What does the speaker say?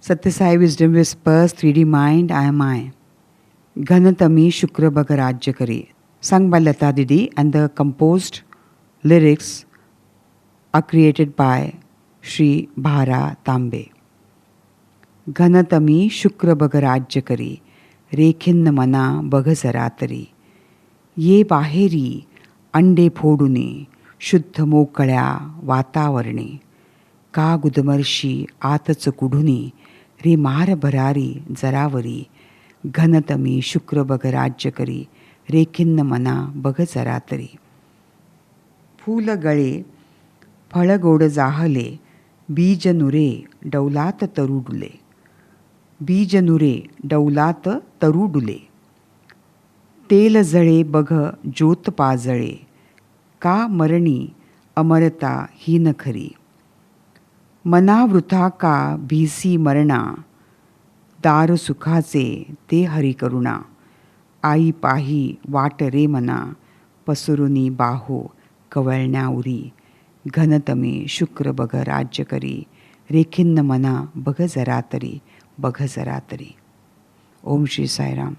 Satyasai Wisdom Whispers 3D Mind, I am I. Ghanatami Shukra Bhag Rajya Kare. Sung by Lata Didi, and the composed lyrics are created by Shri Bhara Tambe. घनतमी शुक्र बघ राज्य करी, रेखिन्न मना बघ जरा तरी. ये बाहेरी अंडे फोडुने, शुद्ध मोकळ्या वातावरणे. का गुदमर्शी आतच कुढुनी, रे मार भरारी जरावरी. घनतमी शुक्र बघ राज्य करी, रेखिन्न मना बघ जरा तरी. फूल गळे फळ गोड जाहले, बीज नुरे डौलात तरुडुले. बीज नुरे डौलात तरुडुले. तेल जळे बघ ज्योत पाजळे, का मरणी अमरता ही न खरी. मना वृथा का भीसी मरणा, दार सुखाचे ते हरी करुणा. आई पाही वाट रे मना, पसरुनी बाहो कवळण्या उरी. घनतमी शुक्र बघ राज्य करी, रेखिन्न मना बघ जरा तरी, बघ जरा तरी. ओम श्री साईराम.